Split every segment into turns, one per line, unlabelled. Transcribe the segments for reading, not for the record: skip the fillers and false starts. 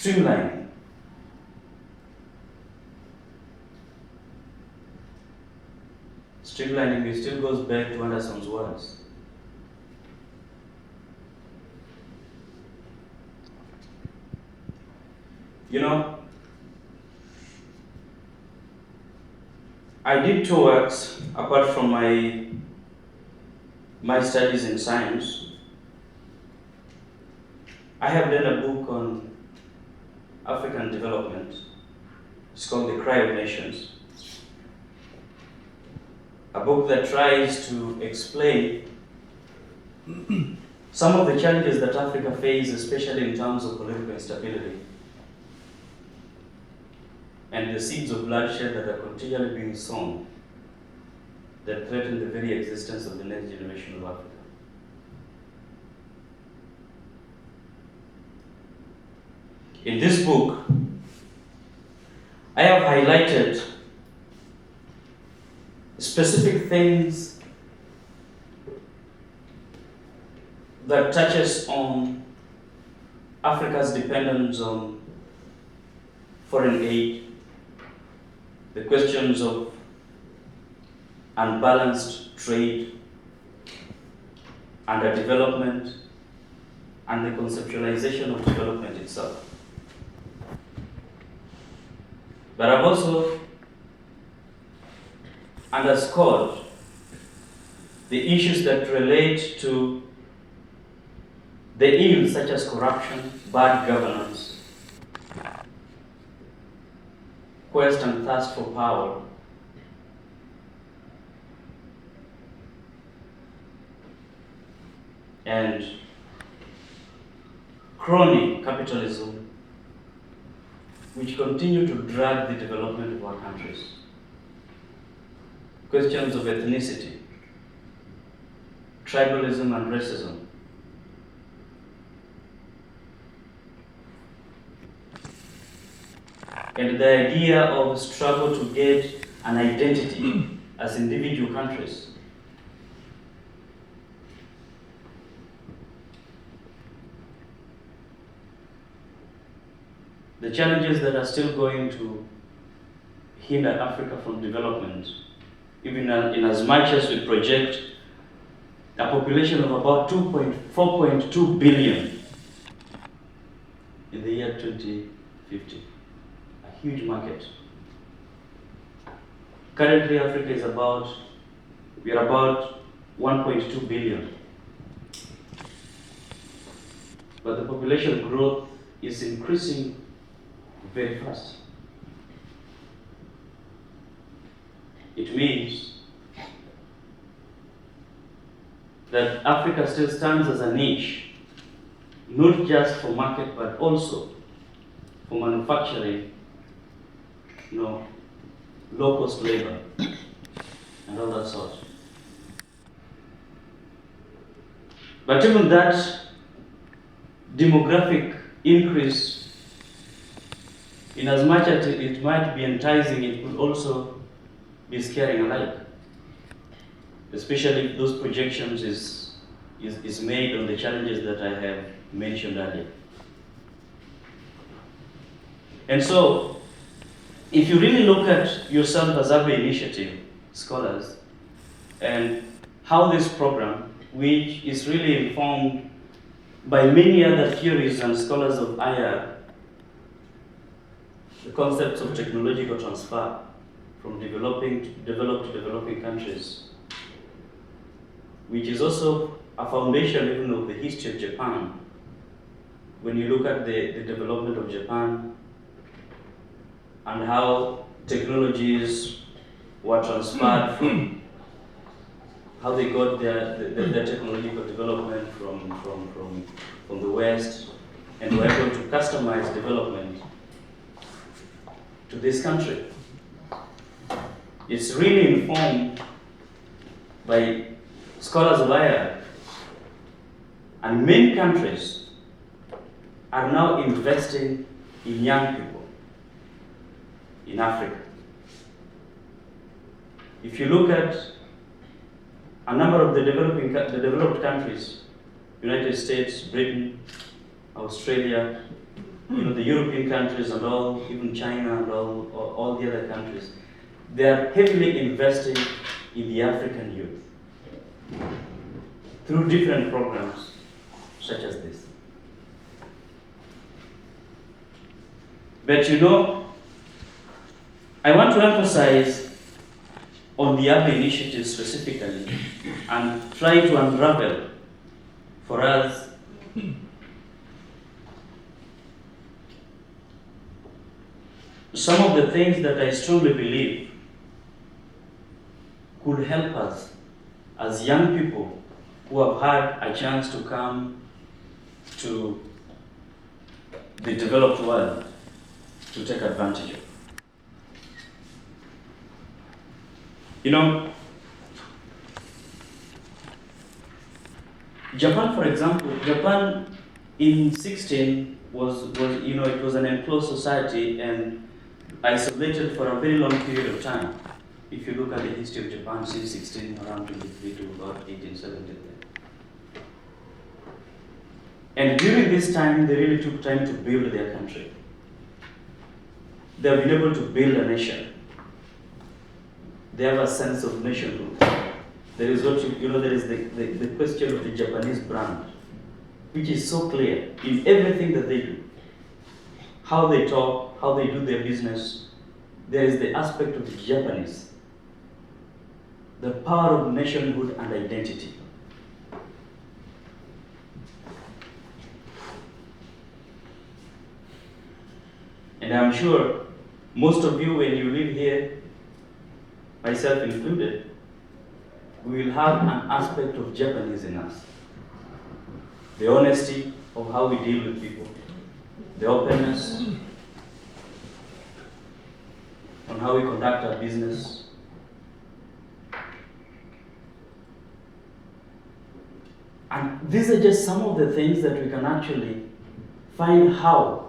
streamlining. Streamlining, it still goes back to Anderson's words. You know, I did two works apart from my studies in science. I have done a book on African development. It's called The Cry of Nations. A book that tries to explain some of the challenges that Africa faces, especially in terms of political instability and the seeds of bloodshed that are continually being sown that threaten the very existence of the next generation of Africa. In this book, I have highlighted specific things that touches on Africa's dependence on foreign aid, the questions of unbalanced trade, underdevelopment, and the conceptualization of development itself. But I've also underscored the issues that relate to the ills such as corruption, bad governance, quest and thirst for power, and crony capitalism, which continue to drag the development of our countries. Questions of ethnicity, tribalism and racism, and the idea of struggle to get an identity as individual countries. The challenges that are still going to hinder Africa from development, even in as much as we project a population of about 4.2 billion in the year 2050. A huge market. Currently, Africa is we are about 1.2 billion. But the population growth is increasing very fast. It means that Africa still stands as a niche, not just for market, but also for manufacturing, low-cost labor, and all that sort. But even that demographic increase, in as much as it might be enticing, it could also be scaring alike. Especially if those projections is made on the challenges that I have mentioned earlier. And so, if you really look at yourself as Abe Initiative scholars, and how this program, which is really informed by many other theories and scholars of IR, the concepts of technological transfer from developed to developing countries, which is also a foundation even of the history of Japan. When you look at the development of Japan and how technologies were transferred from how they got their technological development from the West, and were able to customize development to this country. It's really informed by scholars of IR, and many countries are now investing in young people in Africa. If you look at a number of the developed countries, United States, Britain, Australia, the European countries and all, even China and all the other countries, they are heavily investing in the African youth through different programs such as this. But I want to emphasize on the other initiatives specifically and try to unravel for us some of the things that I strongly believe could help us as young people who have had a chance to come to the developed world to take advantage of. Japan, for example, Japan in 16 was it was an enclosed society and isolated for a very long period of time. If you look at the history of Japan since 16, around 23 to about 1870. And during this time, they really took time to build their country. They have been able to build a nation. They have a sense of nationhood. There is what there is the question of the Japanese brand, which is so clear in everything that they do. How they talk, how they do their business. There is the aspect of the Japanese, the power of nationhood and identity. And I'm sure most of you, when you live here, myself included, we will have an aspect of Japanese in us. The honesty of how we deal with people, the openness on how we conduct our business. And these are just some of the things that we can actually find how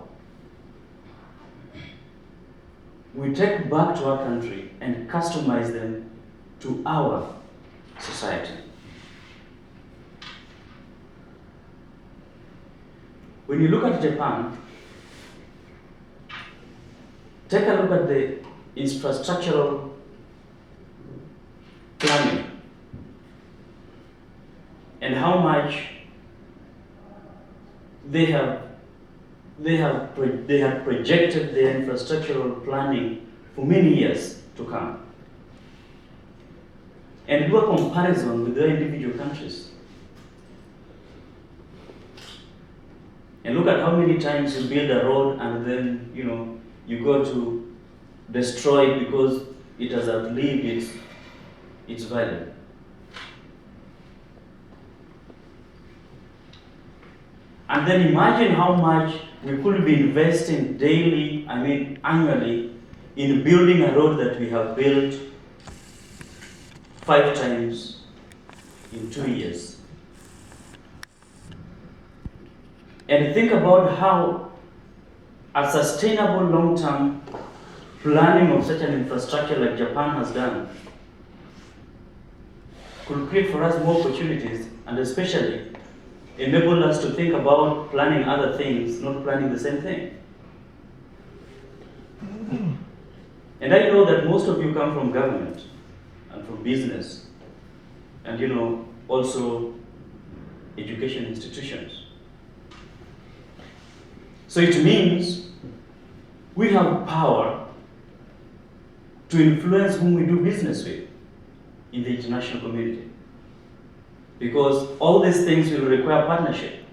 we take back to our country and customize them to our society. When you look at Japan, take a look at the infrastructural planning and how much they have projected their infrastructural planning for many years to come. And do a comparison with their individual countries. And look at how many times you build a road and then you go to destroy it because it has outlived its value. And then imagine how much we could be investing daily, annually, in building a road that we have built 5 times in 2 years. And think about how a sustainable long-term planning of such an infrastructure like Japan has done could create for us more opportunities and especially enable us to think about planning other things, not planning the same thing. And I know that most of you come from government and from business and also education institutions. So it means we have power to influence whom we do business with in the international community. Because all these things will require partnership.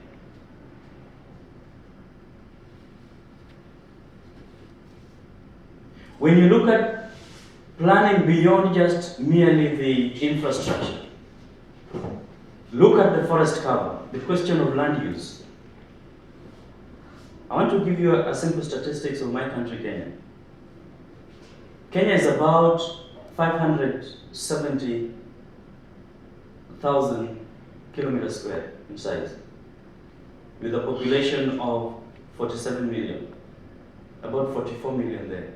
When you look at planning beyond just merely the infrastructure, look at the forest cover, the question of land use. I want to give you a simple statistics of my country, Kenya. Kenya is about 570,000 kilometers square in size, with a population of 47 million, about 44 million there.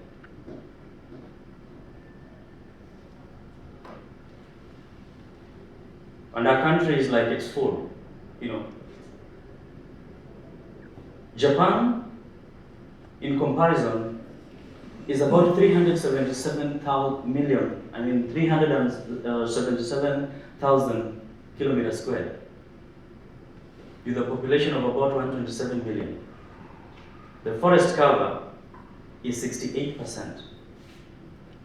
And our country is like it's full, Japan in comparison, is about 377,000 kilometers squared, with a population of about 127 million. The forest cover is 68%.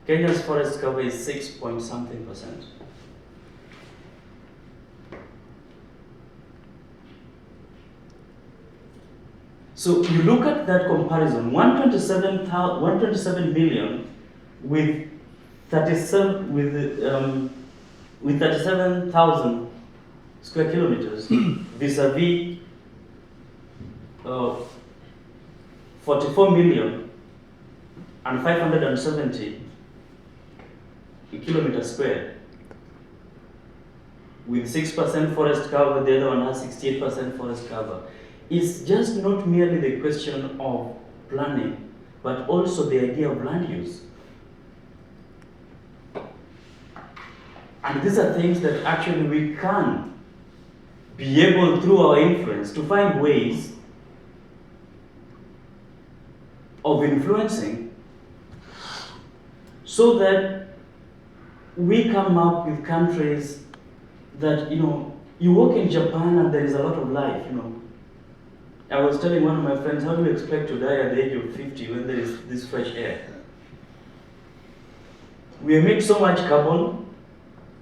Kenya's forest cover is 6 point something percent. So you look at that comparison, 127 million with 37,000 square kilometers vis-a-vis 44 million and 570 kilometers squared, with 6% forest cover, the other one has 68% forest cover. It's just not merely the question of planning, but also the idea of land use. And these are things that actually we can be able, through our influence, to find ways of influencing so that we come up with countries that, you walk in Japan and there is a lot of life, I was telling one of my friends, how do you expect to die at the age of 50 when there is this fresh air? We emit so much carbon,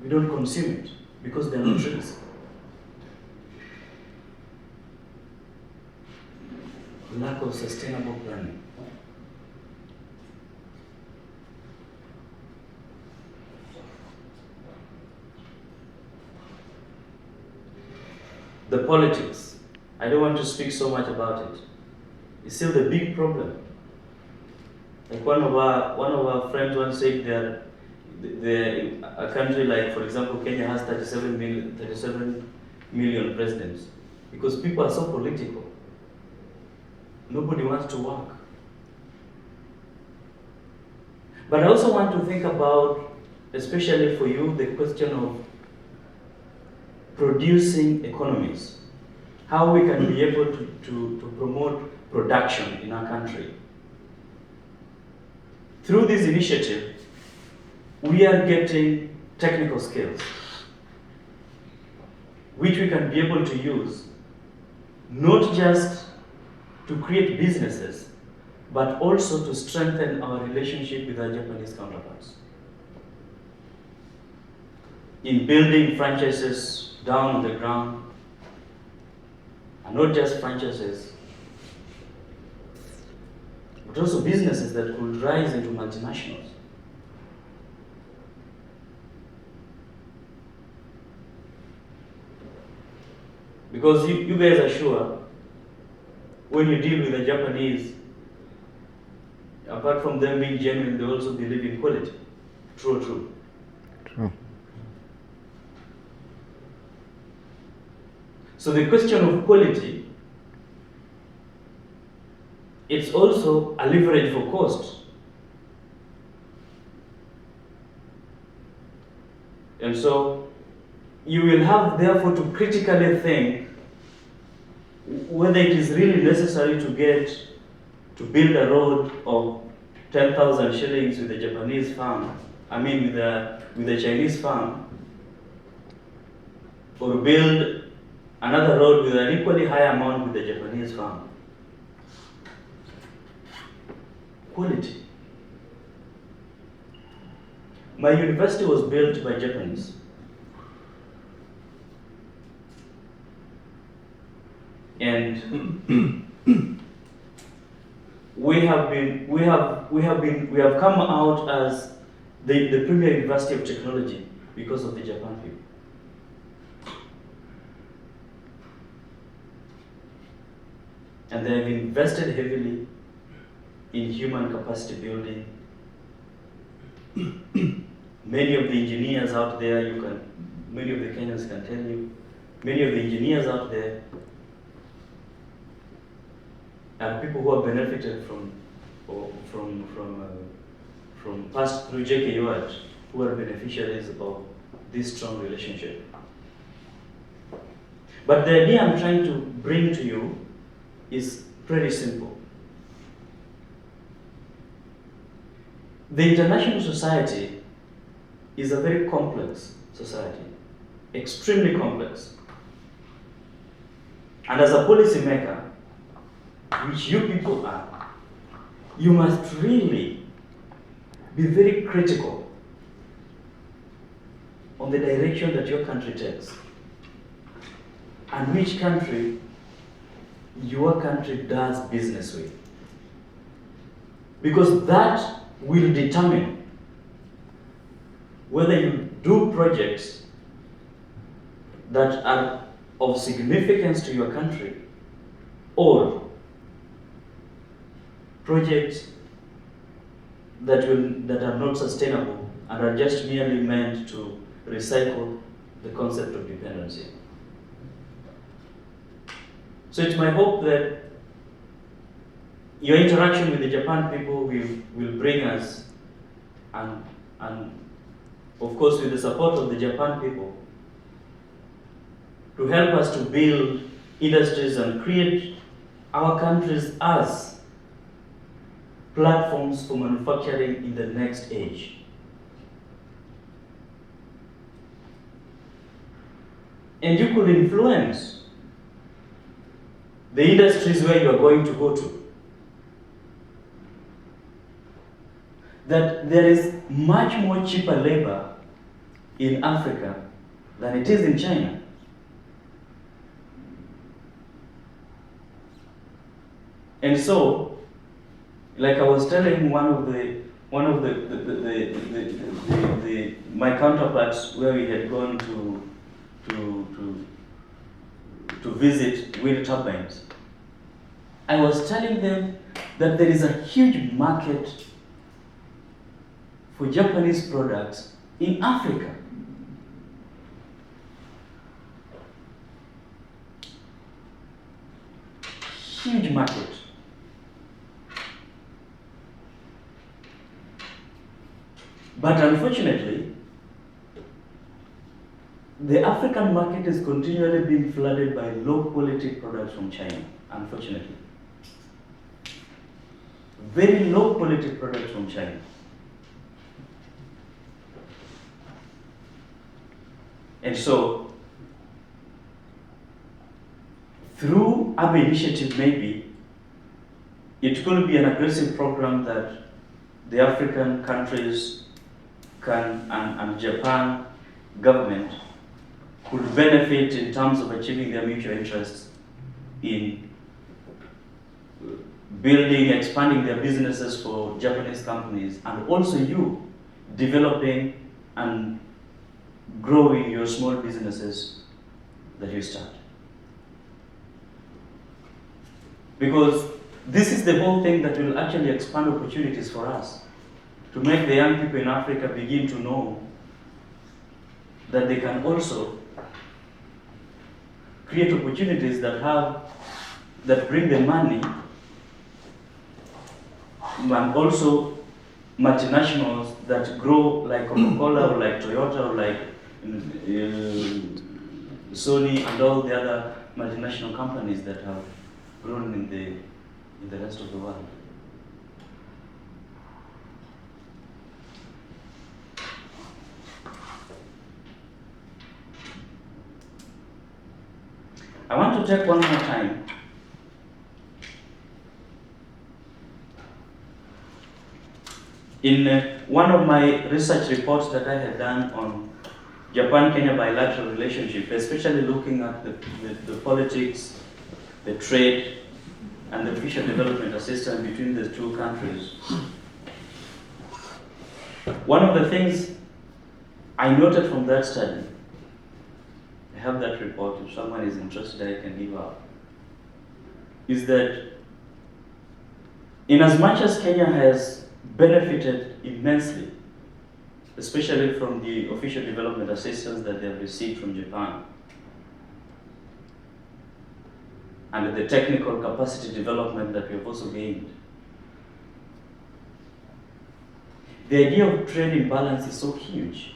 we don't consume it because there are no trees. Lack of sustainable planning. The politics. I don't want to speak so much about it. It's still the big problem. Like one of our friends once said that a country like, for example, Kenya has 37 million presidents because people are so political. Nobody wants to work. But I also want to think about, especially for you, the question of producing economies. How we can be able to promote production in our country. Through this initiative, we are getting technical skills, which we can be able to use, not just to create businesses, but also to strengthen our relationship with our Japanese counterparts. In building franchises down on the ground, and not just franchises, but also businesses that could rise into multinationals. Because you guys are sure, when you deal with the Japanese, apart from them being genuine, they also believe in quality. True.
True.
So the question of quality, it's also a leverage for cost. And so you will have therefore to critically think whether it is really necessary to build a road of 10,000 shillings with a Japanese firm, with a Chinese firm, or build another road with an equally high amount with the Japanese firm. Quality. My university was built by Japanese. And we have come out as the premier university of technology because of the Japan people. And they have invested heavily in human capacity building. Many of the engineers out there, many of the Kenyans can tell you, many of the engineers out there are people who have benefited from passed through JKUAT, who are beneficiaries of this strong relationship. But the idea I'm trying to bring to you is pretty simple. The international society is a very complex society, extremely complex. And as a policymaker, which you people are, you must really be very critical on the direction that your country takes and which country your country does business with. Because that will determine whether you do projects that are of significance to your country or projects that are not sustainable and are just merely meant to recycle the concept of dependency. So it's my hope that your interaction with the Japan people will bring us, and of course with the support of the Japan people, to help us to build industries and create our countries as platforms for manufacturing in the next age. And you could influence the industries where you are going to go to. That there is much more cheaper labor in Africa than it is in China. And so, like I was telling one of my counterparts where we had gone to visit wind turbines, I was telling them that there is a huge market for Japanese products in Africa. Huge market. But unfortunately, the African market is continually being flooded by low quality products from China, unfortunately. Very low quality products from China. And so, through our initiative maybe, it could be an aggressive program that the African countries can, and Japan government could benefit in terms of achieving their mutual interests in building, expanding their businesses for Japanese companies, and also you developing and growing your small businesses that you start. Because this is the whole thing that will actually expand opportunities for us, to make the young people in Africa begin to know that they can also create opportunities that bring the money, and also multinationals that grow like Coca-Cola or like Toyota or like Sony and all the other multinational companies that have grown in the rest of the world. I want to take one more time in one of my research reports that I had done on Japan-Kenya bilateral relationship, especially looking at the politics, the trade, and the fishery development assistance between the two countries. One of the things I noted from that study, I have that report, if someone is interested I can give out, is that in as much as Kenya has benefited immensely, especially from the official development assistance that they have received from Japan, and the technical capacity development that we have also gained, the idea of trade imbalance is so huge,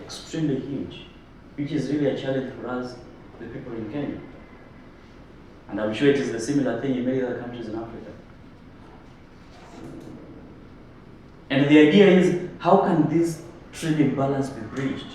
extremely huge, which is really a challenge for us, the people in Kenya. And I'm sure it is the similar thing in many other countries in Africa. And the idea is, how can this trade imbalance be bridged?